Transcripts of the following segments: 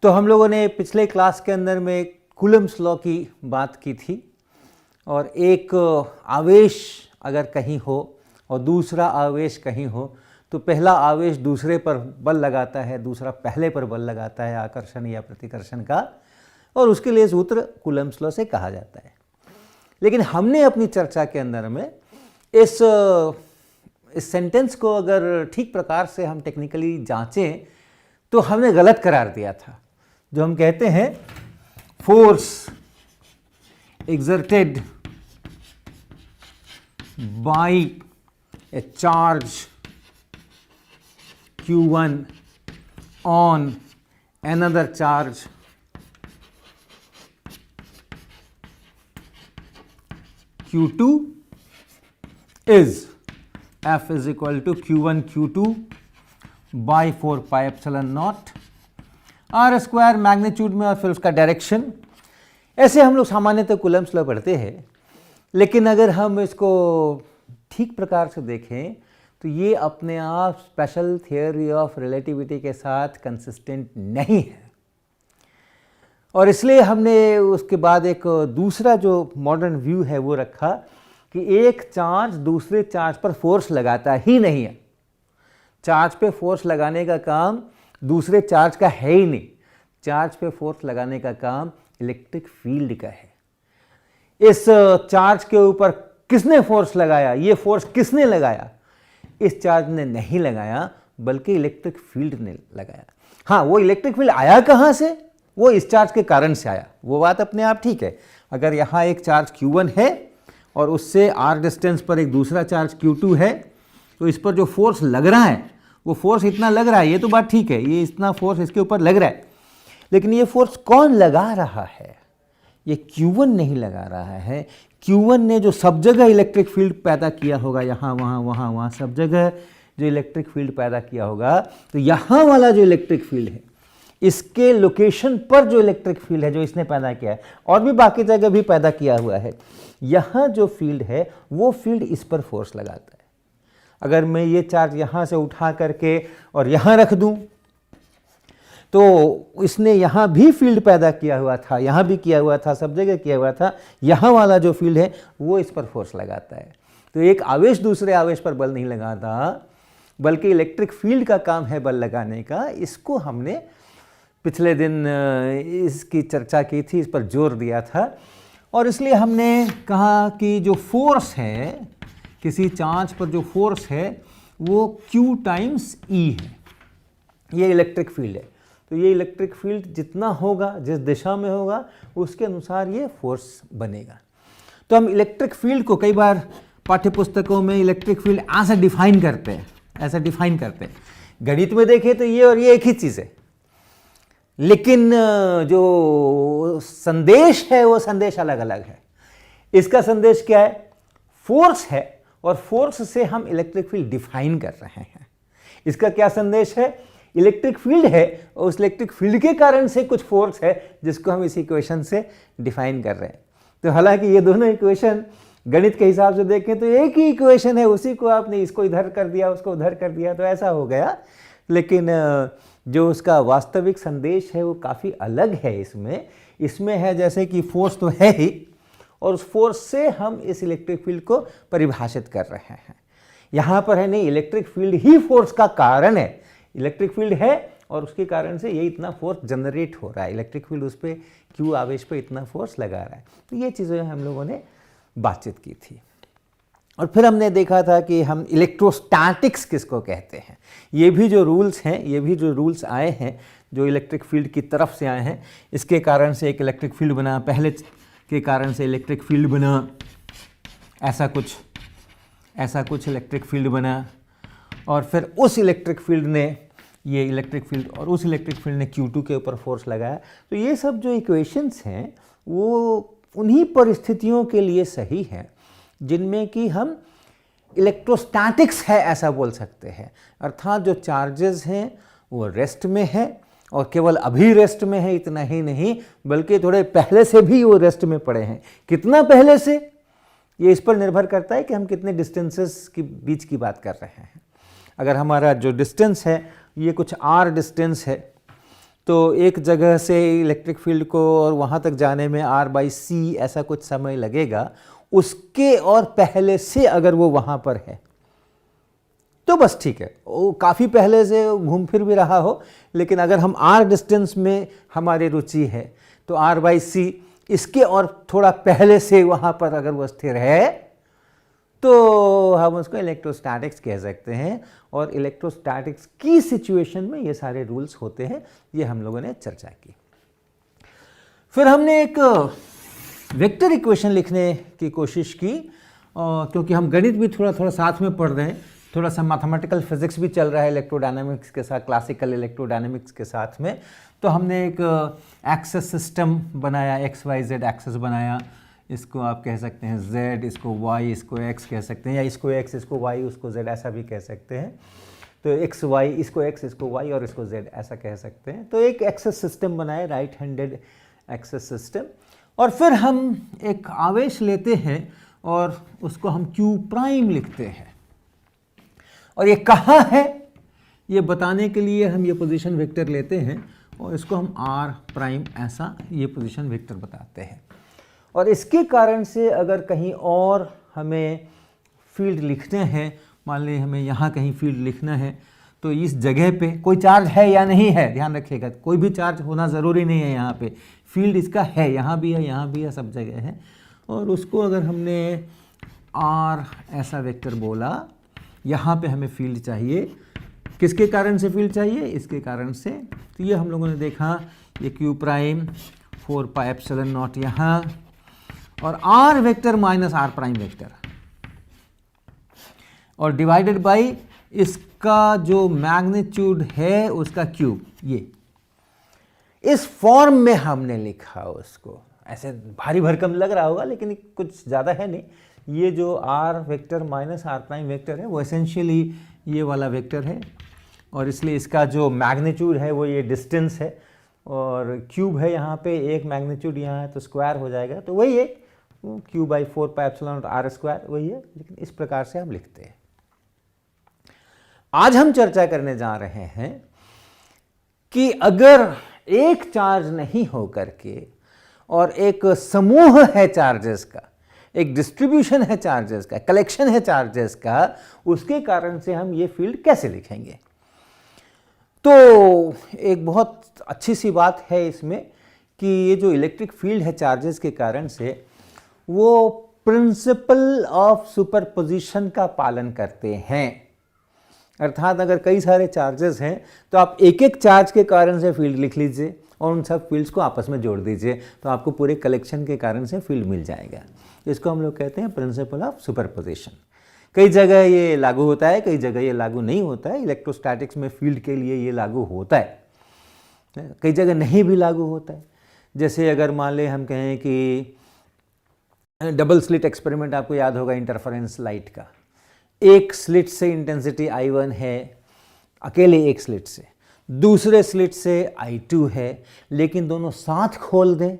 तो हम लोगों ने पिछले क्लास के अंदर में कूलम्ब्स लॉ की बात की थी, और एक आवेश अगर कहीं हो और दूसरा आवेश कहीं हो तो पहला आवेश दूसरे पर बल लगाता है, दूसरा पहले पर बल लगाता है, आकर्षण या प्रतिकर्षण का, और उसके लिए सूत्र कूलम्ब्स लॉ से कहा जाता है। लेकिन हमने अपनी चर्चा के अंदर में इस सेंटेंस को अगर ठीक प्रकार से हम टेक्निकली जांचें तो हमने गलत करार दिया था। जो हम कहते हैं force exerted by a charge q1 on another charge q2 is F is equal to q1 q2 by 4 pi epsilon naught r square magnitude में, और फिर उसका डायरेक्शन। ऐसे हम लोग सामान्यतः कूलम्ब्स लॉ पढ़ते हैं, लेकिन अगर हम इसको ठीक प्रकार से देखें तो ये अपने आप स्पेशल थियोरी ऑफ रिलेटिविटी के साथ कंसिस्टेंट नहीं है, और इसलिए हमने उसके बाद एक दूसरा जो मॉडर्न व्यू है वो रखा कि एक चार्ज दूसरे चार्ज पर फोर्स लगाता ही नहीं है। चार्ज पे फोर्स लगाने का काम दूसरे चार्ज का है ही नहीं, चार्ज पे फोर्स लगाने का काम इलेक्ट्रिक फील्ड का है। इस चार्ज के ऊपर किसने फोर्स लगाया, ये फोर्स किसने लगाया? इस चार्ज ने नहीं लगाया, बल्कि इलेक्ट्रिक फील्ड ने लगाया। हाँ, वो इलेक्ट्रिक फील्ड आया कहाँ से? वो इस चार्ज के कारण से आया, वो बात अपने आप ठीक है। अगर यहाँ एक चार्ज q1 है और उससे r डिस्टेंस पर एक दूसरा चार्ज q2 है, तो इस पर जो फोर्स लग रहा है वो फोर्स इतना लग रहा है, ये तो बात ठीक है, ये इतना फोर्स इसके ऊपर लग रहा है। लेकिन ये फोर्स कौन लगा रहा है? ये q1 नहीं लगा रहा है। q1 ने जो सब जगह इलेक्ट्रिक फील्ड पैदा किया होगा, यहाँ वहाँ वहाँ वहाँ सब जगह जो इलेक्ट्रिक फील्ड पैदा किया होगा, तो यहाँ वाला जो इलेक्ट्रिक फील्ड है, इसके लोकेशन पर जो इलेक्ट्रिक फील्ड है जो इसने पैदा किया है, और भी बाकी जगह भी पैदा किया हुआ है, यहाँ जो फील्ड है वो फील्ड इस पर फोर्स लगाता है। अगर मैं ये चार्ज यहाँ से उठा करके और यहाँ रख दूँ तो इसने यहाँ भी फील्ड पैदा किया हुआ था, यहाँ भी किया हुआ था, सब जगह किया हुआ था। यहाँ वाला जो फील्ड है वो इस पर फोर्स लगाता है। तो एक आवेश दूसरे आवेश पर बल नहीं लगाता, बल्कि इलेक्ट्रिक फील्ड का काम है बल लगाने का। इसको हमने पिछले दिन इसकी चर्चा की थी, इस पर जोर दिया था, और इसलिए हमने कहा कि जो फोर्स है, किसी चार्ज पर जो फोर्स है वो Q टाइम्स E है, ये इलेक्ट्रिक फील्ड है। तो ये इलेक्ट्रिक फील्ड जितना होगा, जिस दिशा में होगा, उसके अनुसार ये फोर्स बनेगा। तो हम इलेक्ट्रिक फील्ड को कई बार पाठ्य पुस्तकों में इलेक्ट्रिक फील्ड ऐसा डिफाइन करते हैं, ऐसा डिफाइन करते हैं। गणित में देखें तो ये और ये एक ही चीज़ है, लेकिन जो संदेश है वो संदेश अलग अलग है। इसका संदेश क्या है? फोर्स है, और फोर्स से हम इलेक्ट्रिक फील्ड डिफाइन कर रहे हैं। इसका क्या संदेश है? इलेक्ट्रिक फील्ड है, और उस इलेक्ट्रिक फील्ड के कारण से कुछ फोर्स है जिसको हम इस इक्वेशन से डिफाइन कर रहे हैं। तो हालांकि ये दोनों इक्वेशन गणित के हिसाब से देखें तो एक ही इक्वेशन है, उसी को आपने इसको इधर कर दिया, उसको उधर कर दिया, तो ऐसा हो गया। लेकिन जो उसका वास्तविक संदेश है वो काफ़ी अलग है। इसमें है जैसे कि फोर्स तो है ही, और उस फोर्स से हम इस इलेक्ट्रिक फील्ड को परिभाषित कर रहे हैं। यहाँ पर है नहीं, इलेक्ट्रिक फील्ड ही फोर्स का कारण है। इलेक्ट्रिक फील्ड है और उसके कारण से ये इतना फोर्स जनरेट हो रहा है, इलेक्ट्रिक फील्ड उस पर Q आवेश पे इतना फोर्स लगा रहा है। तो ये चीज़ें हम लोगों ने बातचीत की थी। और फिर हमने देखा था कि हम इलेक्ट्रोस्टैटिक्स किसको कहते हैं। ये भी जो रूल्स हैं, ये भी जो रूल्स आए हैं जो इलेक्ट्रिक फील्ड की तरफ से आए हैं, इसके कारण से एक इलेक्ट्रिक फील्ड बना, पहले के कारण से इलेक्ट्रिक फील्ड बना, ऐसा कुछ इलेक्ट्रिक फील्ड बना, और फिर उस इलेक्ट्रिक फील्ड ने, ये इलेक्ट्रिक फील्ड और उस इलेक्ट्रिक फील्ड ने Q2 के ऊपर फोर्स लगाया। तो ये सब जो इक्वेशंस हैं वो उन्हीं परिस्थितियों के लिए सही हैं जिनमें कि हम इलेक्ट्रोस्टैटिक्स है ऐसा बोल सकते हैं। अर्थात जो चार्जेस हैं वो रेस्ट में है, और केवल अभी रेस्ट में है इतना ही नहीं, बल्कि थोड़े पहले से भी वो रेस्ट में पड़े हैं। कितना पहले से, ये इस पर निर्भर करता है कि हम कितने डिस्टेंसेस के बीच की बात कर रहे हैं। अगर हमारा जो डिस्टेंस है ये कुछ r डिस्टेंस है, तो एक जगह से इलेक्ट्रिक फील्ड को और वहाँ तक जाने में r/c ऐसा कुछ समय लगेगा, उसके और पहले से अगर वो वहाँ पर है तो बस ठीक है, वो काफ़ी पहले से घूम फिर भी रहा हो, लेकिन अगर हम r डिस्टेंस में हमारी रुचि है तो r/c इसके और थोड़ा पहले से वहाँ पर अगर वो स्थिर है तो हम उसको इलेक्ट्रोस्टैटिक्स कह सकते हैं। और इलेक्ट्रोस्टैटिक्स की सिचुएशन में ये सारे रूल्स होते हैं, ये हम लोगों ने चर्चा की। फिर हमने एक वेक्टर इक्वेशन लिखने की कोशिश की, क्योंकि हम गणित भी थोड़ा थोड़ा साथ में पढ़ रहे हैं, थोड़ा सा मैथमेटिकल फिजिक्स भी चल रहा है इलेक्ट्रोडायनामिक्स के साथ, क्लासिकल इलेक्ट्रोडायनामिक्स के साथ में। तो हमने एक एक्सेस सिस्टम बनाया, XYZ एक्सेस बनाया, इसको आप कह सकते हैं Z, इसको Y, इसको X कह सकते हैं, या इसको X, इसको Y, उसको Z ऐसा भी कह सकते हैं। तो XY, इसको X, इसको Y और इसको Z ऐसा कह सकते हैं। तो एक एक्सेस सिस्टम बनाया, राइट हैंडेड एक्सेस सिस्टम। और फिर हम एक आवेश लेते हैं और उसको हम Q' लिखते हैं, और ये कहाँ है ये बताने के लिए हम ये पोजीशन वेक्टर लेते हैं और इसको हम R' ऐसा ये पोजीशन वेक्टर बताते हैं। और इसके कारण से अगर कहीं और हमें फील्ड लिखते हैं, मान लीजिए हमें यहाँ कहीं फील्ड लिखना है, तो इस जगह पे कोई चार्ज है या नहीं है, ध्यान रखिएगा, कोई भी चार्ज होना ज़रूरी नहीं है। यहाँ पे फील्ड इसका है, यहाँ भी है, यहाँ भी है, सब जगह है। और उसको अगर हमने R ऐसा वेक्टर बोला, यहाँ पे हमें फील्ड चाहिए, किसके कारण से फील्ड चाहिए, इसके कारण से। तो ये हम लोगों ने देखा, ये Q' 4πε0 यहाँ, और R vector minus R' vector, और डिवाइडेड बाई इसका जो मैग्नीट्यूड है उसका क्यूब। ये इस फॉर्म में हमने लिखा उसको। ऐसे भारी भरकम लग रहा होगा, लेकिन कुछ ज़्यादा है नहीं। ये जो R vector minus R' vector है वो एसेंशियली ये वाला वेक्टर है, और इसलिए इसका जो मैग्नीट्यूड है वो ये डिस्टेंस है, और क्यूब है यहाँ पे, एक मैग्नीट्यूड यहाँ है तो स्क्वायर हो जाएगा, तो वही है Q/4πε0r², वही है। लेकिन इस प्रकार से हम लिखते हैं। आज हम चर्चा करने जा रहे हैं कि अगर एक चार्ज नहीं हो करके और एक समूह है चार्जेस का, एक डिस्ट्रीब्यूशन है चार्जेस का, कलेक्शन है चार्जेस का, उसके कारण से हम ये फील्ड कैसे लिखेंगे। तो एक बहुत अच्छी सी बात है इसमें कि ये जो इलेक्ट्रिक फील्ड है चार्जेस के कारण से, वो प्रिंसिपल ऑफ सुपरपोजिशन का पालन करते हैं। अर्थात अगर कई सारे चार्जेस हैं तो आप एक एक चार्ज के कारण से फील्ड लिख लीजिए और उन सब फील्ड्स को आपस में जोड़ दीजिए, तो आपको पूरे कलेक्शन के कारण से फील्ड मिल जाएगा। इसको हम लोग कहते हैं प्रिंसिपल ऑफ सुपरपोजिशन। कई जगह ये लागू होता है, कई जगह ये लागू नहीं होता है। इलेक्ट्रोस्टैटिक्स में फील्ड के लिए ये लागू होता है, कई जगह नहीं भी लागू होता है। जैसे अगर मान लें हम कहें कि डबल स्लिट एक्सपेरिमेंट आपको याद होगा इंटरफेरेंस लाइट का, एक स्लिट से इंटेंसिटी I1 है, अकेले एक स्लिट से, दूसरे स्लिट से I2 है, लेकिन दोनों साथ खोल दें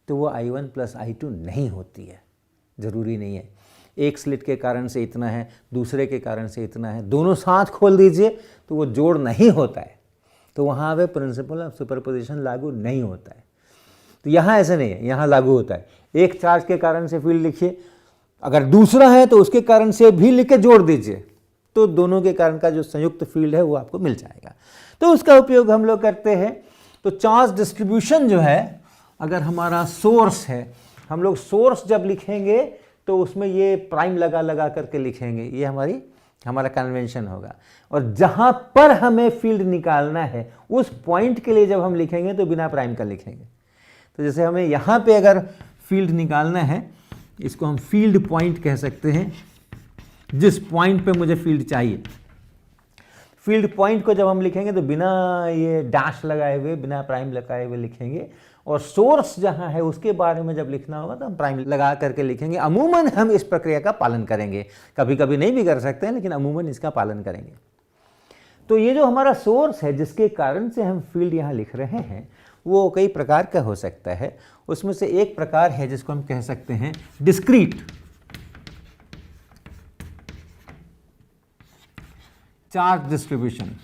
तो वो I1 + I2 नहीं होती है, ज़रूरी नहीं है। एक स्लिट के कारण से इतना है, दूसरे के कारण से इतना है, दोनों साथ खोल दीजिए तो वो जोड़ नहीं होता है, तो वहाँ पे प्रिंसिपल ऑफ सुपरपोजिशन लागू नहीं होता है। तो यहाँ ऐसा नहीं है, यहाँ लागू होता है। एक चार्ज के कारण से फील्ड लिखिए, अगर दूसरा है तो उसके कारण से भी लिख के जोड़ दीजिए, तो दोनों के कारण का जो संयुक्त फील्ड है वो आपको मिल जाएगा। तो उसका उपयोग हम लोग करते हैं। तो चार्ज डिस्ट्रीब्यूशन जो है, अगर हमारा सोर्स है, हम लोग सोर्स जब लिखेंगे तो उसमें ये प्राइम लगा लगा करके लिखेंगे, ये हमारा कन्वेंशन होगा। और जहाँ पर हमें फील्ड निकालना है उस पॉइंट के लिए जब हम लिखेंगे तो बिना प्राइम का लिखेंगे। तो जैसे हमें यहाँ पे अगर फील्ड निकालना है, इसको हम फील्ड पॉइंट कह सकते हैं, जिस पॉइंट पे मुझे फील्ड चाहिए। फील्ड पॉइंट को जब हम लिखेंगे तो बिना ये डैश लगाए हुए, बिना प्राइम लगाए हुए लिखेंगे, और सोर्स जहाँ है उसके बारे में जब लिखना होगा तो हम प्राइम लगा करके लिखेंगे। अमूमन हम इस प्रक्रिया का पालन करेंगे, कभी कभी नहीं भी कर सकते हैं, लेकिन अमूमन इसका पालन करेंगे। तो ये जो हमारा सोर्स है जिसके कारण से हम फील्ड यहाँ लिख रहे हैं, वो कई प्रकार का हो सकता है। उसमें से एक प्रकार है जिसको हम कह सकते हैं डिस्क्रीट चार्ज डिस्ट्रीब्यूशन।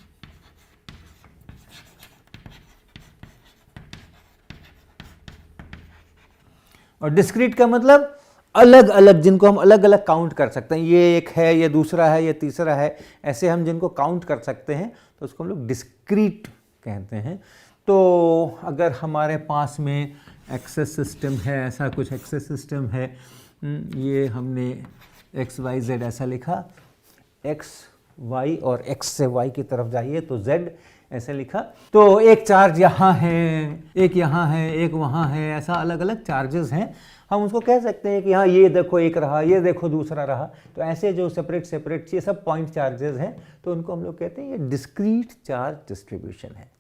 और डिस्क्रीट का मतलब अलग अलग, जिनको हम अलग अलग काउंट कर सकते हैं, ये एक है, ये दूसरा है, ये तीसरा है, ऐसे हम जिनको काउंट कर सकते हैं तो उसको हम लोग डिस्क्रीट कहते हैं। तो अगर हमारे पास में एक्सेस सिस्टम है, ऐसा कुछ एक्सेस सिस्टम है, ये हमने एक्स वाई जेड ऐसा लिखा, एक्स वाई और एक्स से वाई की तरफ जाइए तो जेड ऐसे लिखा, तो एक चार्ज यहाँ है, एक यहाँ है, एक वहाँ है, ऐसा अलग अलग चार्जेस हैं। हम उसको कह सकते हैं कि हाँ ये देखो एक रहा, ये देखो दूसरा रहा। तो ऐसे जो सेपरेट सेपरेट ये सब पॉइंट चार्जेस हैं, तो उनको हम लोग कहते हैं ये डिस्क्रीट चार्ज डिस्ट्रीब्यूशन है।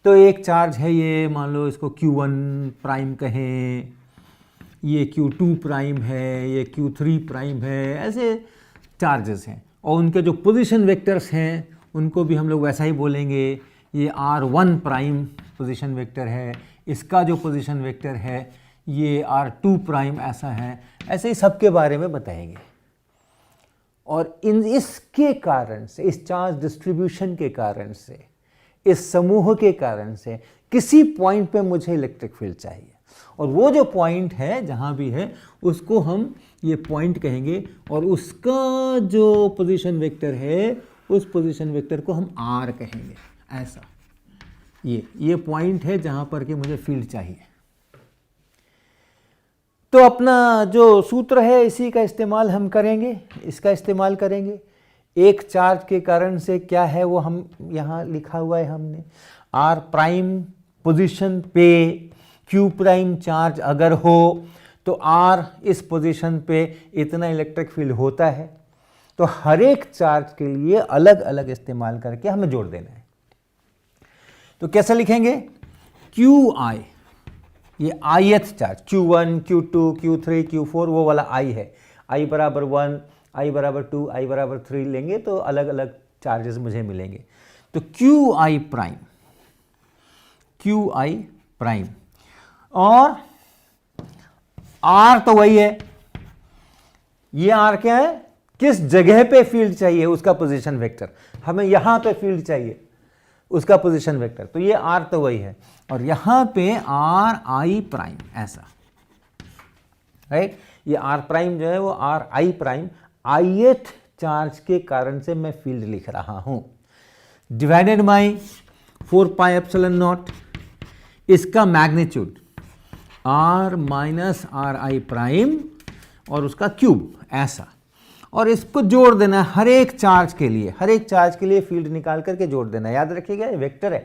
तो एक चार्ज है ये, मान लो इसको Q1 प्राइम कहें, ये Q2 प्राइम है, ये Q3 प्राइम है, ऐसे चार्जेस हैं। और उनके जो पोजीशन वेक्टर्स हैं उनको भी हम लोग वैसा ही बोलेंगे, ये R1 प्राइम पोजीशन वेक्टर है, इसका जो पोजीशन वेक्टर है ये R2 प्राइम ऐसा है, ऐसे ही सबके बारे में बताएंगे। और इसके कारण से, इस चार्ज डिस्ट्रीब्यूशन के कारण से, इस समूह के कारण से किसी पॉइंट पे मुझे इलेक्ट्रिक फील्ड चाहिए, और वो जो पॉइंट है जहाँ भी है उसको हम ये पॉइंट कहेंगे, और उसका जो पोजीशन वेक्टर है उस पोजीशन वेक्टर को हम R कहेंगे। ऐसा ये पॉइंट है जहाँ पर कि मुझे फील्ड चाहिए। तो अपना जो सूत्र है इसी का इस्तेमाल हम करेंगे, इसका इस्तेमाल करेंगे। एक चार्ज के कारण से क्या है वो हम यहाँ लिखा हुआ है हमने, R प्राइम पोजीशन पे Q प्राइम चार्ज अगर हो तो R इस पोजीशन पे इतना इलेक्ट्रिक फील्ड होता है। तो हर एक चार्ज के लिए अलग अलग इस्तेमाल करके हमें जोड़ देना है। तो कैसे लिखेंगे, QI, ये ith charge, Q1, Q2, Q3, Q4 वो वाला I है, I बराबर 1, I बराबर 2, I बराबर 3 लेंगे तो अलग अलग चार्जेस मुझे मिलेंगे। तो QI प्राइम, QI प्राइम, और R तो वही है, ये R क्या है, किस जगह पे फील्ड चाहिए उसका पोजीशन वेक्टर, हमें यहां पे फील्ड चाहिए उसका पोजीशन वेक्टर, तो ये R तो वही है, और यहां पे RI प्राइम ऐसा, राइट। ये R प्राइम जो है वो RI प्राइम ith चार्ज के कारण से मैं फील्ड लिख रहा हूं, divided by 4 pi epsilon naught, इसका magnitude R minus RI prime और उसका क्यूब ऐसा, और इसको जोड़ देना है हर एक चार्ज के लिए, हर एक चार्ज के लिए फील्ड निकाल करके जोड़ देना है। याद रखिएगा ये वेक्टर है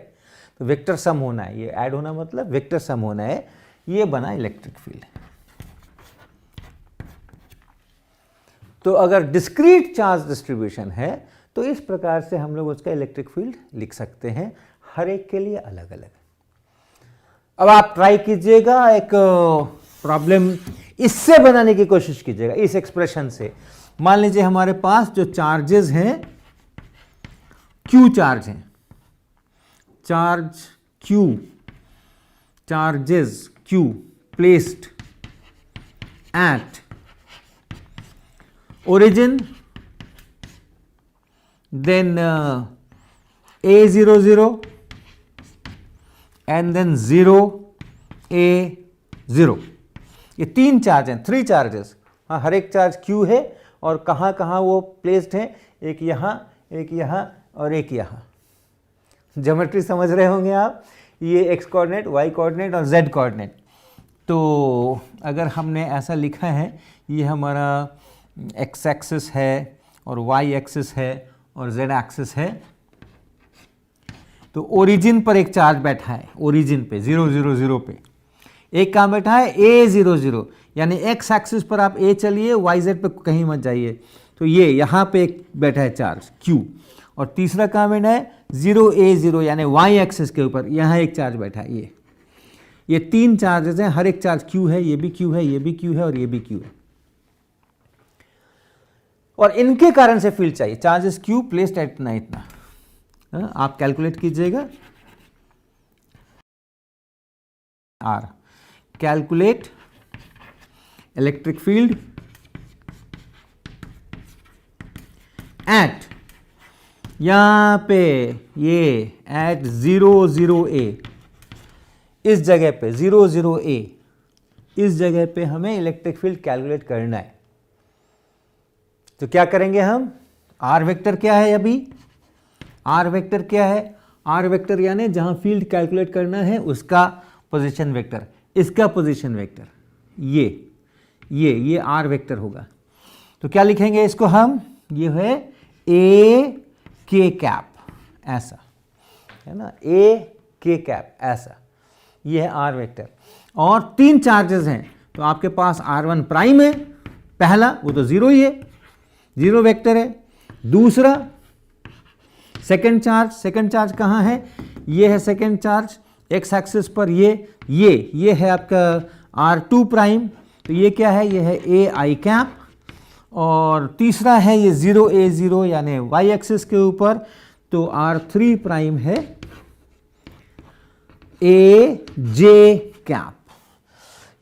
तो वेक्टर सम होना है, ये ऐड होना मतलब वेक्टर सम होना है, ये बना इलेक्ट्रिक फील्ड। तो अगर डिस्क्रीट चार्ज डिस्ट्रीब्यूशन है तो इस प्रकार से हम लोग उसका इलेक्ट्रिक फील्ड लिख सकते हैं, हर एक के लिए अलग अलग। अब आप ट्राई कीजिएगा, एक प्रॉब्लम इससे बनाने की कोशिश कीजिएगा, इस एक्सप्रेशन से। मान लीजिए हमारे पास जो चार्जेस हैं, Q चार्ज हैं, charge Q, charges Q placed at origin, then A00 and then 0 A0, ये तीन चार्ज हैं, 3 चार्जेस। हाँ, हर एक चार्ज Q है और कहाँ कहाँ वो प्लेस्ड हैं, एक यहाँ, एक यहाँ और एक यहाँ। ज्योमेट्री समझ रहे होंगे आप, ये x कोऑर्डिनेट, y कोऑर्डिनेट और z कोऑर्डिनेट। तो अगर हमने ऐसा लिखा है, ये हमारा x एक्सिस है और y एक्सिस है और z एक्सिस है, तो ओरिजिन पर एक चार्ज बैठा है, ओरिजिन पे 0 0 0 पे एक कहाँ बैठा है, A00, यानी x एक्सिस पर आप A चलिए, yz पे कहीं मत जाइए, तो ये यहाँ पे एक बैठा है चार्ज Q, और तीसरा कहाँ बैठा है 0 A0, यानी y एक्सिस के ऊपर यहाँ एक चार्ज बैठा है। ये तीन चार्जेस हैं, हर एक चार्ज Q है, ये भी Q है, ये भी Q है और ये भी Q है, और इनके कारण से फील्ड चाहिए। चार्जेस Q प्लेस्ड एट इतना इतना, आप कैलकुलेट कीजिएगा, R, calculate electric field at, यहां पे ये एट 0 0 A, इस जगह पे 0 0 A, इस जगह पे हमें इलेक्ट्रिक फील्ड कैलकुलेट करना है। तो क्या करेंगे हम, आर वेक्टर क्या है अभी, आर वेक्टर क्या है, आर वेक्टर यानी जहां फील्ड कैलकुलेट करना है उसका पोजीशन वेक्टर, इसका पोजीशन वेक्टर, ये आर वेक्टर होगा। तो क्या लिखेंगे इसको हम, ये है ए के कैप, ऐसा है ना, ए के कैप ऐसा, ये है आर वेक्टर। और 3 चार्जेस हैं, तो आपके पास r1 प्राइम है पहला, वो तो जीरो ही है, जीरो वेक्टर है। दूसरा सेकंड चार्ज कहाँ है, ये है सेकंड चार्ज एक्स एक्सिस पर, ये है आपका r2 प्राइम, तो ये क्या है, ये है ए आई कैप। और तीसरा है ये 0a0 यानी y एक्सिस के ऊपर, तो r3 प्राइम है ए जे कैप।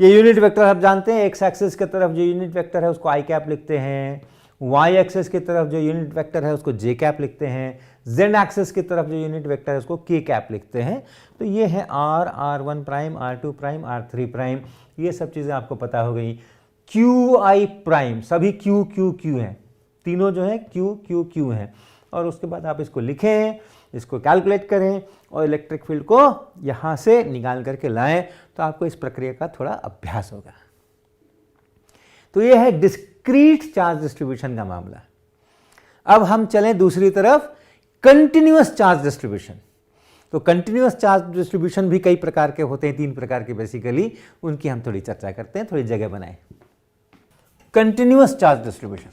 ये यूनिट वेक्टर आप जानते हैं, एक्स एक्सिस की तरफ जो यूनिट वेक्टर है उसको आई कैप लिखते हैं, वाई एक्सिस की तरफ जो यूनिट वेक्टर है उसको जे कैप लिखते हैं, जेड एक्सिस की तरफ जो यूनिट वेक्टर है उसको के कैप लिखते हैं। तो ये है r1 prime, r2 prime, r3 prime, ये सब चीज़ें आपको पता हो गई। क्यू आई प्राइम, सभी क्यू क्यू क्यू हैं, तीनों जो है क्यू क्यू क्यू हैं। और उसके बाद आप इसको लिखें, इसको कैलकुलेट करें और इलेक्ट्रिक फील्ड को यहाँ से निकाल करके लाएं, तो आपको इस प्रक्रिया का थोड़ा अभ्यास होगा। तो ये है डिस्क्रीट चार्ज डिस्ट्रीब्यूशन का मामला। अब हम चलें दूसरी तरफ, कंटिन्यूअस चार्ज डिस्ट्रीब्यूशन। तो कंटिन्यूअस चार्ज डिस्ट्रीब्यूशन भी कई प्रकार के होते हैं, 3 प्रकार के बेसिकली, उनकी हम थोड़ी चर्चा करते हैं, थोड़ी जगह बनाएं। कंटिन्यूअस चार्ज डिस्ट्रीब्यूशन,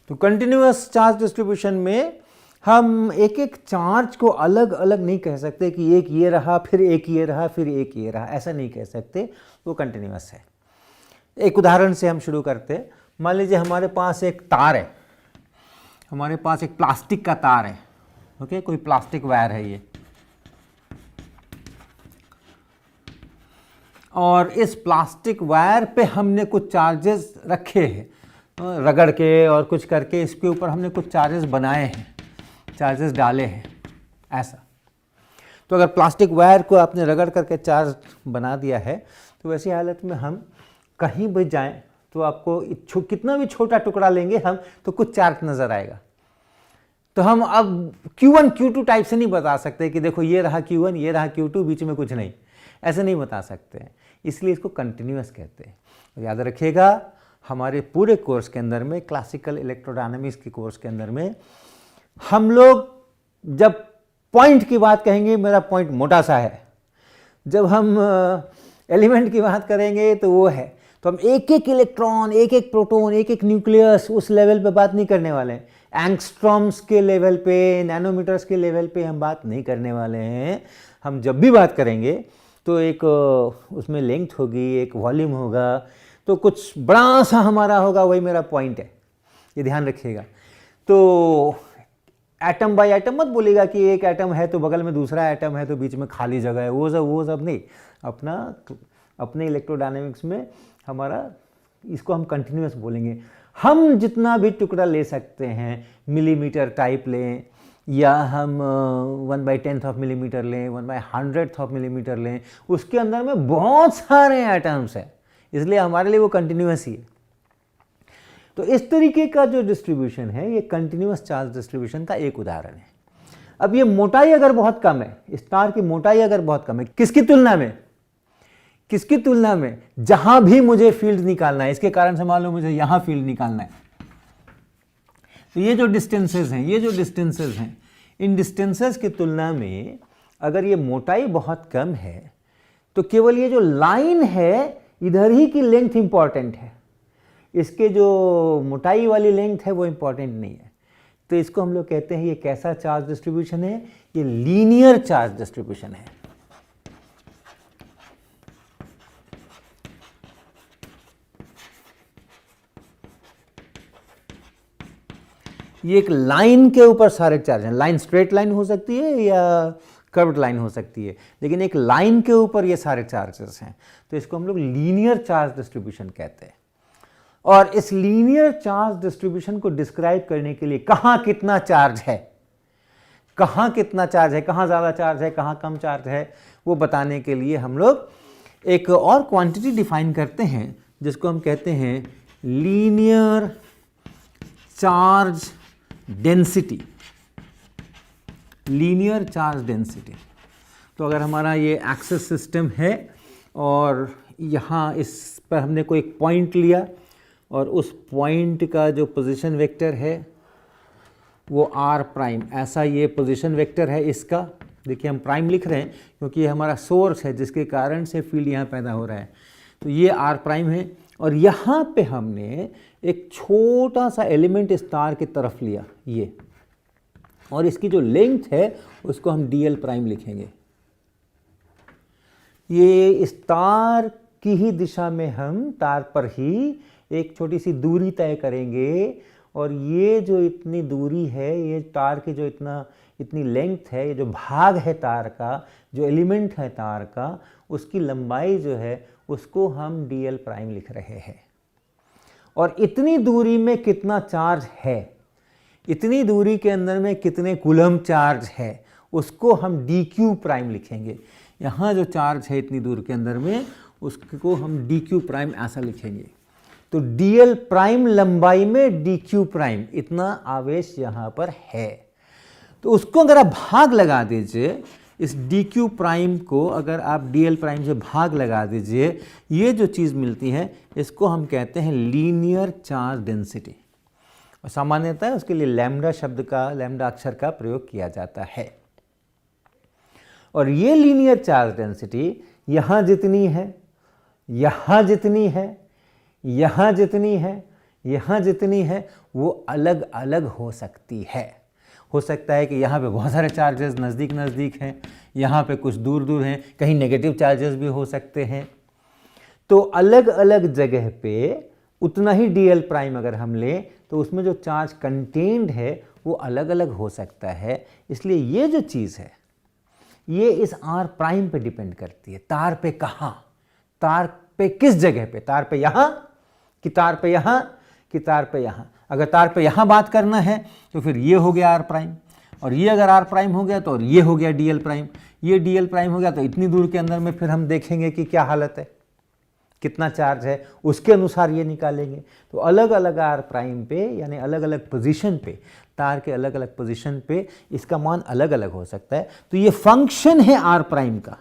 तो कंटिन्यूअस चार्ज डिस्ट्रीब्यूशन में हम एक एक चार्ज को अलग अलग नहीं कह सकते कि एक ये रहा, फिर एक ये रहा, फिर एक ये रहा, ऐसा नहीं कह सकते, वो कंटिन्यूअस है। एक उदाहरण से हम शुरू करते हैं। मान लीजिए हमारे पास एक तार है, हमारे पास एक प्लास्टिक का तार है, ओके, कोई प्लास्टिक वायर है ये, और इस प्लास्टिक वायर पे हमने कुछ चार्जेस रखे हैं, रगड़ के और कुछ करके इसके ऊपर हमने कुछ चार्जेस बनाए हैं, चार्जेस डाले हैं, ऐसा। तो अगर प्लास्टिक वायर को आपने रगड़ करके चार्ज बना दिया है, तो वैसी हालत में हम कहीं भी जाएं तो आपको कितना भी छोटा टुकड़ा लेंगे हम, तो कुछ चार्ज नज़र आएगा। तो हम अब Q1 Q2 टाइप से नहीं बता सकते कि देखो ये रहा Q1, ये रहा Q2, बीच में कुछ नहीं, ऐसे नहीं बता सकते हैं, इसलिए इसको कंटिन्यूअस कहते हैं। तो याद रखिएगा, हमारे पूरे कोर्स के अंदर में, क्लासिकल इलेक्ट्रोडायनामिक्स के कोर्स के अंदर में, हम लोग जब पॉइंट की बात कहेंगे, मेरा पॉइंट मोटा सा है, जब हम एलिमेंट की बात करेंगे तो वो है, तो हम एक एक इलेक्ट्रॉन, एक एक प्रोटॉन, एक एक न्यूक्लियस, उस लेवल पे बात नहीं करने वाले हैं। एंगस्ट्रॉम्स के लेवल पे, नैनोमीटर्स के लेवल पे हम बात नहीं करने वाले हैं। हम जब भी बात करेंगे तो एक उसमें लेंथ होगी, एक वॉल्यूम होगा, तो कुछ बड़ा सा हमारा होगा, वही मेरा पॉइंट है, ये ध्यान रखिएगा। तो एटम बाय एटम मत बोलेगा कि एक एटम है तो बगल में दूसरा एटम है तो बीच में खाली जगह है, वो सब नहीं। अपने इलेक्ट्रोडायनेमिक्स में हमारा, इसको हम कंटिन्यूअस बोलेंगे। हम जितना भी टुकड़ा ले सकते हैं, मिलीमीटर टाइप लें, या हम 1/10 ऑफ मिलीमीटर लें, 1/100th ऑफ मिलीमीटर लें, उसके अंदर में बहुत सारे एटम्स हैं, इसलिए हमारे लिए वो कंटिन्यूअस ही है। तो इस तरीके का जो डिस्ट्रीब्यूशन है, ये कंटिन्यूअस चार्ज डिस्ट्रीब्यूशन का एक उदाहरण है। अब ये मोटाई अगर बहुत कम है, इस तार की मोटाई अगर बहुत कम है, किसकी तुलना में, किसकी तुलना में, जहां भी मुझे फील्ड निकालना है, इसके कारण से मान लो मुझे यहां फील्ड निकालना है, तो ये जो डिस्टेंसेस हैं, इन डिस्टेंसेस की तुलना में अगर ये मोटाई बहुत कम है, तो केवल ये जो लाइन है इधर ही की लेंथ इंपॉर्टेंट है, इसके जो मोटाई वाली लेंथ है वो इंपॉर्टेंट नहीं है। तो इसको हम लोग कहते हैं, ये कैसा चार्ज डिस्ट्रीब्यूशन है, ये लीनियर चार्ज डिस्ट्रीब्यूशन है। ये एक लाइन के ऊपर सारे चार्ज हैं, लाइन स्ट्रेट लाइन हो सकती है या कर्व्ड लाइन हो सकती है, लेकिन एक लाइन के ऊपर ये सारे चार्जेस हैं, तो इसको हम लोग लीनियर चार्ज डिस्ट्रीब्यूशन कहते हैं। और इस लीनियर चार्ज डिस्ट्रीब्यूशन को डिस्क्राइब करने के लिए कहां कितना चार्ज है, कहां कितना चार्ज है, कहां ज़्यादा चार्ज है, कहां कम चार्ज है, वो बताने के लिए हम लोग एक और क्वांटिटी डिफाइन करते हैं जिसको हम कहते हैं linear charge density. Linear charge density. तो अगर हमारा ये एक्सिस सिस्टम है और यहाँ इस पर हमने कोई एक पॉइंट लिया और उस पॉइंट का जो पोजीशन वेक्टर है वो आर प्राइम, ऐसा ये पोजीशन वेक्टर है इसका। देखिए हम प्राइम लिख रहे हैं क्योंकि ये हमारा सोर्स है जिसके कारण से फील्ड यहाँ पैदा हो रहा है। तो ये आर प्राइम है और यहाँ पे हमने एक छोटा सा एलिमेंट इस तार की तरफ लिया ये, और इसकी जो लेंथ है उसको हम dl प्राइम लिखेंगे। ये इस तार की ही दिशा में हम तार पर ही एक छोटी सी दूरी तय करेंगे और ये जो इतनी दूरी है, ये तार की जो इतनी लेंथ है, ये जो भाग है तार का, जो एलिमेंट है तार का, उसकी लंबाई जो है उसको हम dl प्राइम लिख रहे हैं। और इतनी दूरी में कितना चार्ज है, इतनी दूरी के अंदर में कितने कूलम चार्ज है, उसको हम dq प्राइम लिखेंगे। यहाँ जो चार्ज है इतनी दूर के अंदर में उसको हम dq प्राइम ऐसा लिखेंगे। तो dl प्राइम लंबाई में dq प्राइम इतना आवेश यहाँ पर है। तो उसको अगर आप भाग लगा दीजिए, इस dq प्राइम को अगर आप dl प्राइम से भाग लगा दीजिए, ये जो चीज़ मिलती है इसको हम कहते हैं लीनियर चार्ज डेंसिटी। और सामान्यतः उसके लिए लैम्डा शब्द का, लैम्डा अक्षर का प्रयोग किया जाता है। और ये लीनियर चार्ज डेंसिटी यहाँ जितनी है, यहाँ जितनी है, यहाँ जितनी है, यहाँ जितनी है, वो अलग अलग हो सकती है। हो सकता है कि यहाँ पे बहुत सारे चार्जेस नज़दीक नज़दीक हैं, यहाँ पे कुछ दूर दूर हैं, कहीं नेगेटिव चार्जेस भी हो सकते हैं। तो अलग अलग जगह पे उतना ही dl प्राइम अगर हम लें तो उसमें जो चार्ज कंटेन्ड है वो अलग अलग हो सकता है। इसलिए ये जो चीज़ है ये इस r प्राइम पे डिपेंड करती है। तार पे कहाँ, तार पे किस जगह पे, तार पे यहाँ कि तार पे यहाँ कि तार पे यहाँ। अगर तार पे यहाँ बात करना है तो फिर ये हो गया r प्राइम, और ये अगर r प्राइम हो गया तो और ये हो गया dl प्राइम। ये dl प्राइम हो गया तो इतनी दूर के अंदर में फिर हम देखेंगे कि क्या हालत है, कितना चार्ज है, उसके अनुसार ये निकालेंगे। तो अलग अलग r प्राइम पे यानी अलग अलग पोजीशन पे, तार के अलग अलग पोजीशन पे इसका मान अलग अलग हो सकता है। तो ये फंक्शन है r प्राइम का।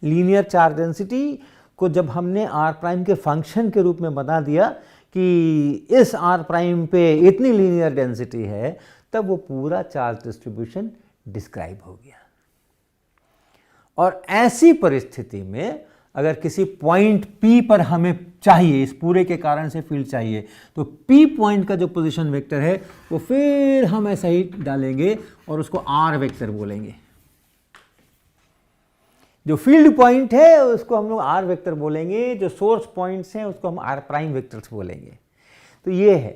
लीनियर चार्ज डेंसिटी को जब हमने r प्राइम के फंक्शन के रूप में बता दिया कि इस r प्राइम पे इतनी लीनियर डेंसिटी है, तब वो पूरा चार्ज डिस्ट्रीब्यूशन डिस्क्राइब हो गया। और ऐसी परिस्थिति में अगर किसी पॉइंट P पर हमें चाहिए, इस पूरे के कारण से फील्ड चाहिए, तो P पॉइंट का जो पोजीशन वेक्टर है वो फिर हम ऐसा ही डालेंगे और उसको R वेक्टर बोलेंगे। जो फील्ड पॉइंट है उसको हम लोग R वेक्टर बोलेंगे, जो सोर्स पॉइंट्स हैं उसको हम R प्राइम वेक्टर्स बोलेंगे। तो ये है।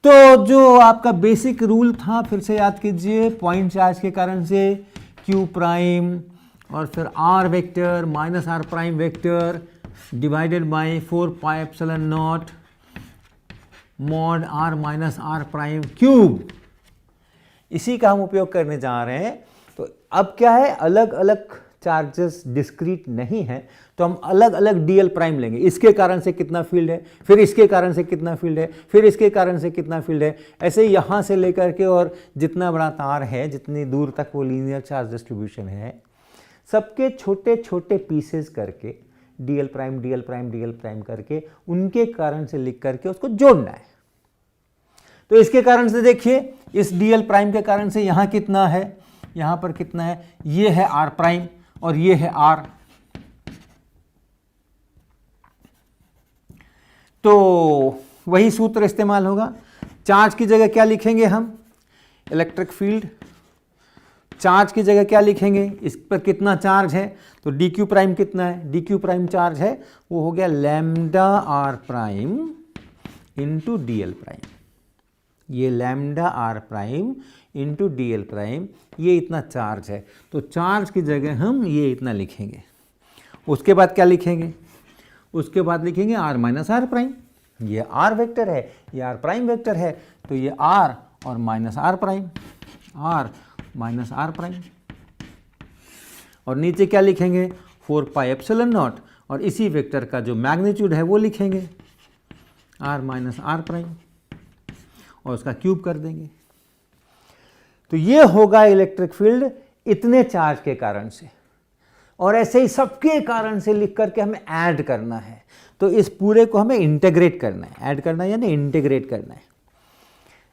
तो जो आपका बेसिक रूल था फिर से याद कीजिए, पॉइंट चार्ज के कारण से Q प्राइम और फिर R vector minus R prime vector divided by 4 pi epsilon naught mod R minus R prime cube. इसी का हम उपयोग करने जा रहे हैं। तो अब क्या है, अलग अलग चार्जेस डिस्क्रीट नहीं है तो हम अलग अलग dl प्राइम लेंगे। इसके कारण से कितना फील्ड है, फिर इसके कारण से कितना फील्ड है, फिर इसके कारण से कितना फील्ड है, ऐसे ही यहाँ से लेकर के और जितना बड़ा तार है, जितनी दूर तक वो लीनियर चार्ज डिस्ट्रीब्यूशन है, सबके छोटे छोटे पीसेस करके dl prime dl prime dl prime करके उनके कारण से लिख करके उसको जोड़ना है। तो इसके कारण से देखिए, इस dl प्राइम के कारण से यहाँ कितना है, यहाँ पर कितना है, ये है r प्राइम और ये है r। तो वही सूत्र इस्तेमाल होगा। चार्ज की जगह क्या लिखेंगे हम, इलेक्ट्रिक फील्ड। चार्ज की जगह क्या लिखेंगे, इस पर कितना चार्ज है, तो dq प्राइम कितना है, dq प्राइम चार्ज है वो हो गया lambda r prime into dl prime. ये lambda r prime into dl prime, ये इतना चार्ज है। तो चार्ज की जगह हम ये इतना लिखेंगे। उसके बाद क्या लिखेंगे, उसके बाद लिखेंगे r माइनस आर प्राइम, ये r वेक्टर है, ये r प्राइम वेक्टर है, तो ये r और minus r prime, r minus r prime, और नीचे क्या लिखेंगे 4 पाई एप्सिलॉन नॉट, और इसी वेक्टर का जो मैग्नीट्यूड है वो लिखेंगे r माइनस r प्राइम और उसका क्यूब कर देंगे। तो ये होगा इलेक्ट्रिक फील्ड इतने चार्ज के कारण से, और ऐसे ही सबके कारण से लिख करके हमें ऐड करना है। तो इस पूरे को हमें इंटीग्रेट करना है, ऐड करना है यानी इंटीग्रेट करना है।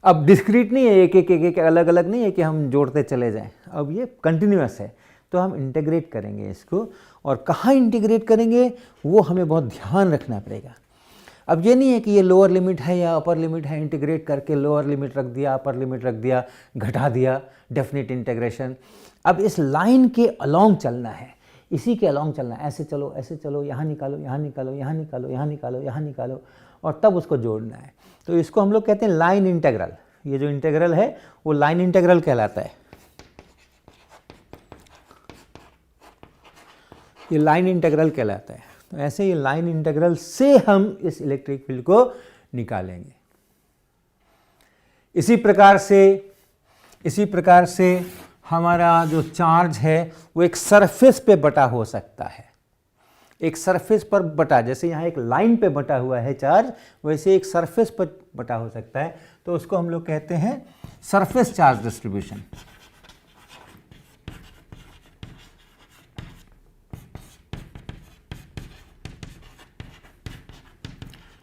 अब डिस्क्रीट नहीं है, एक एक एक एक अलग अलग नहीं है कि हम जोड़ते चले जाएं, अब ये कंटिन्यूअस है, तो हम इंटीग्रेट करेंगे इसको। और कहाँ इंटीग्रेट करेंगे वो हमें बहुत ध्यान रखना पड़ेगा। अब ये नहीं है कि ये लोअर लिमिट है या अपर लिमिट है, इंटीग्रेट करके लोअर लिमिट रख दिया, अपर लिमिट रख दिया, घटा दिया, डेफिनेट इंटीग्रेशन। अब इस लाइन के अलोंग चलना है, इसी के अलोंग चलना है, ऐसे चलो ऐसे चलो, यहाँ निकालो यहाँ निकालो यहाँ निकालो यहाँ निकालो यहाँ निकालो, और तब उसको जोड़ना है। तो इसको हम लोग कहते हैं लाइन इंटीग्रल। ये जो इंटीग्रल है वो लाइन इंटीग्रल कहलाता है, ये लाइन इंटीग्रल कहलाता है। तो ऐसे ये लाइन इंटीग्रल से हम इस इलेक्ट्रिक फील्ड को निकालेंगे। इसी प्रकार से हमारा जो चार्ज है वो एक सरफेस पे बटा हो सकता है, एक सरफेस पर बटा, जैसे यहाँ एक लाइन पे बटा हुआ है चार्ज, वैसे एक सरफेस पर बटा हो सकता है। तो उसको हम लोग कहते हैं सरफेस चार्ज डिस्ट्रीब्यूशन।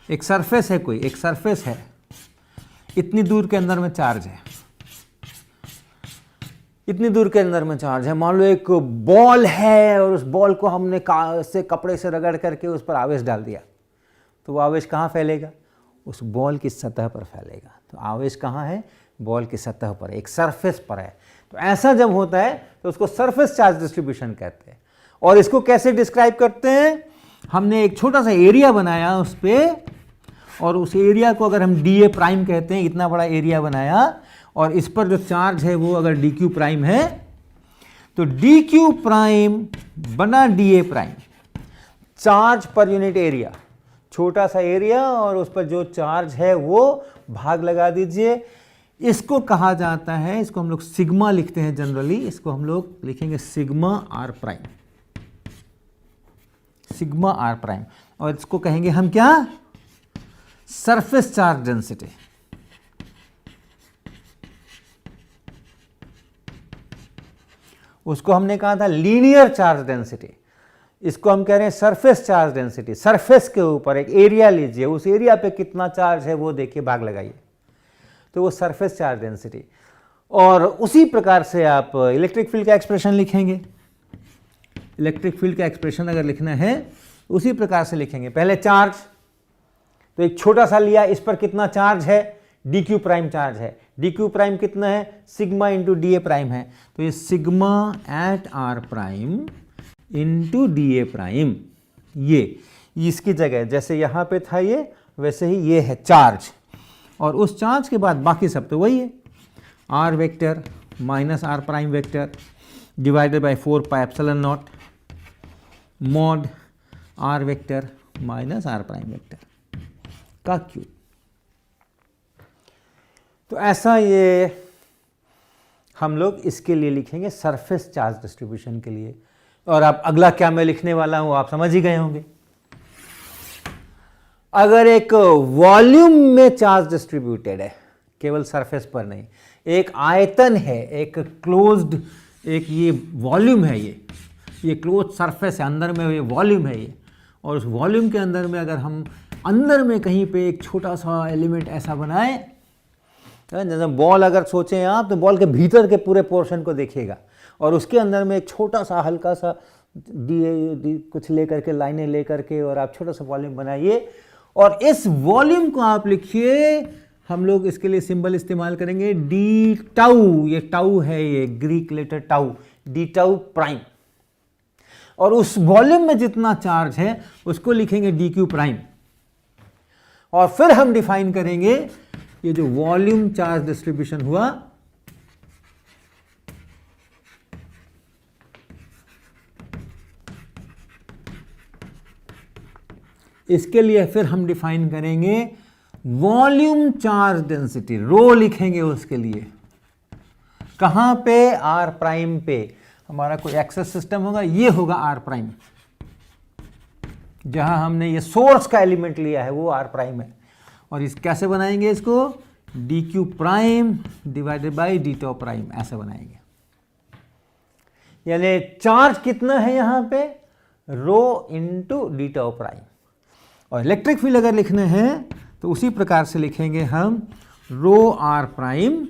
एक सरफेस है, कोई एक सरफेस है, इतनी दूर के अंदर में चार्ज है, इतनी दूर के अंदर में चार्ज है। मान लो एक बॉल है और उस बॉल को हमने से कपड़े से रगड़ करके उस पर आवेश डाल दिया, तो वो आवेश कहाँ फैलेगा? उस बॉल की सतह पर फैलेगा। तो आवेश कहाँ है? बॉल की सतह पर, एक सरफेस पर है। तो ऐसा जब होता है तो उसको सरफेस चार्ज डिस्ट्रीब्यूशन कहते हैं। और इसको कैसे डिस्क्राइब करते हैं? हमने एक छोटा सा एरिया बनाया उस पर, और उस एरिया को अगर हम डी ए प्राइम कहते हैं, इतना बड़ा एरिया बनाया, और इस पर जो चार्ज है वो अगर डी क्यू प्राइम है, तो डी क्यू प्राइम बना D A prime, charge per unit area, छोटा सा एरिया और उस पर जो चार्ज है वो भाग लगा दीजिए। इसको कहा जाता है, इसको हम लोग सिग्मा लिखते हैं जनरली, इसको हम लोग लिखेंगे sigma R prime, sigma R prime. और इसको कहेंगे हम क्या? Surface charge density. उसको हमने कहा था लीनियर चार्ज डेंसिटी, इसको हम कह रहे हैं सरफेस चार्ज डेंसिटी। सरफेस के ऊपर एक एरिया लीजिए, उस एरिया पे कितना चार्ज है वो देखिए, भाग लगाइए, तो वो सरफेस चार्ज डेंसिटी। और उसी प्रकार से आप इलेक्ट्रिक फील्ड का एक्सप्रेशन लिखेंगे। इलेक्ट्रिक फील्ड का एक्सप्रेशन अगर लिखना है उसी प्रकार से लिखेंगे। पहले चार्ज, तो एक छोटा सा लिया, इस पर कितना चार्ज है? डी क्यू प्राइम चार्ज है। डी क्यू प्राइम कितना है? Sigma into D A prime है। तो ये sigma at R prime into D A prime, ये इसकी जगह जैसे यहाँ पे था ये, वैसे ही ये है चार्ज। और उस चार्ज के बाद बाकी सब तो वही है, R vector minus R prime vector divided by 4 pi epsilon naught mod R vector minus R prime vector का क्यूब। तो ऐसा ये हम लोग इसके लिए लिखेंगे सरफेस चार्ज डिस्ट्रीब्यूशन के लिए। और आप अगला क्या मैं लिखने वाला हूं आप समझ ही गए होंगे। अगर एक वॉल्यूम में चार्ज डिस्ट्रीब्यूटेड है, केवल सरफेस पर नहीं, एक आयतन है, एक क्लोज्ड, एक ये वॉल्यूम है, ये क्लोज सरफेस है, अंदर में ये वॉल्यूम है ये, और उस वॉल्यूम के अंदर में अगर हम अंदर में कहीं पे एक छोटा सा एलिमेंट ऐसा बनाए, जैसे बॉल अगर सोचें आप, तो बॉल के भीतर के पूरे पोर्शन को देखिएगा, और उसके अंदर में एक छोटा सा हल्का सा डी कुछ लेकर के, लाइनें लेकर के, और आप छोटा सा वॉल्यूम बनाइए, और इस वॉल्यूम को आप लिखिए, हम लोग इसके लिए सिंबल इस्तेमाल करेंगे डी टाउ। ये टाउ है, ये Greek letter tau, D tau prime. और उस वॉल्यूम में जितना चार्ज है उसको लिखेंगे डी क्यू प्राइम। और फिर हम डिफाइन करेंगे ये जो वॉल्यूम चार्ज डिस्ट्रीब्यूशन हुआ, इसके लिए फिर हम डिफाइन करेंगे वॉल्यूम चार्ज डेंसिटी, रो लिखेंगे उसके लिए। कहाँ पे? आर प्राइम पे। हमारा कोई एक्सेस सिस्टम होगा, ये होगा आर प्राइम, जहां हमने ये सोर्स का एलिमेंट लिया है वो आर प्राइम है। और इस कैसे बनाएंगे इसको? D Q prime divided by D tau prime, ऐसे बनाएंगे। यानी चार्ज कितना है यहां पे? Rho into D tau prime. और इलेक्ट्रिक फील्ड अगर लिखने हैं तो उसी प्रकार से लिखेंगे हम, रो आर प्राइम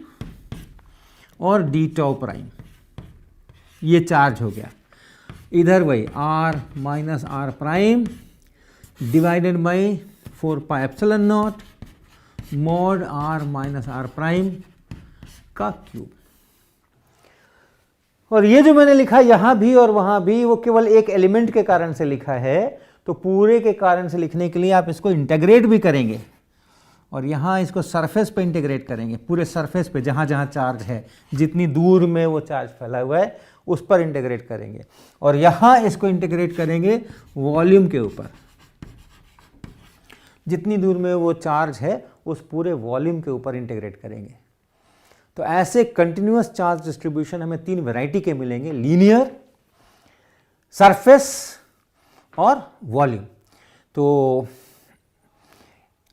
और डी टॉ प्राइम, ये चार्ज हो गया। इधर वही R minus R prime divided by 4 pi epsilon naught mod R minus R prime का क्यूब। और ये जो मैंने लिखा यहां भी और वहां भी, वो केवल एक एलिमेंट के कारण से लिखा है। तो पूरे के कारण से लिखने के लिए आप इसको इंटीग्रेट भी करेंगे, और यहाँ इसको सरफेस पे इंटीग्रेट करेंगे, पूरे सरफेस पे जहाँ जहाँ चार्ज है, जितनी दूर में वो चार्ज फैला हुआ है उस पर इंटीग्रेट करेंगे। और यहाँ इसको इंटीग्रेट करेंगे वॉल्यूम के ऊपर, जितनी दूर में वो चार्ज है उस पूरे वॉल्यूम के ऊपर इंटीग्रेट करेंगे। तो ऐसे कंटिन्यूअस चार्ज डिस्ट्रीब्यूशन हमें 3 वैरायटी के मिलेंगे, लीनियर, सरफेस और वॉल्यूम। तो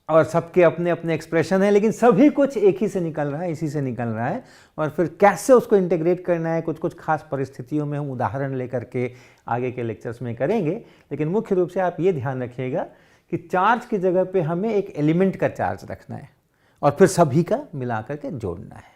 और सबके अपने अपने एक्सप्रेशन है, लेकिन सभी कुछ एक ही से निकल रहा है, इसी से निकल रहा है। और फिर कैसे उसको इंटीग्रेट करना है, कुछ कुछ खास परिस्थितियों में हम उदाहरण लेकर के आगे के लेक्चर्स में करेंगे। लेकिन मुख्य रूप से आप ये ध्यान रखिएगा कि चार्ज की जगह पे हमें एक एलिमेंट का चार्ज रखना है और फिर सभी का मिला करके जोड़ना है।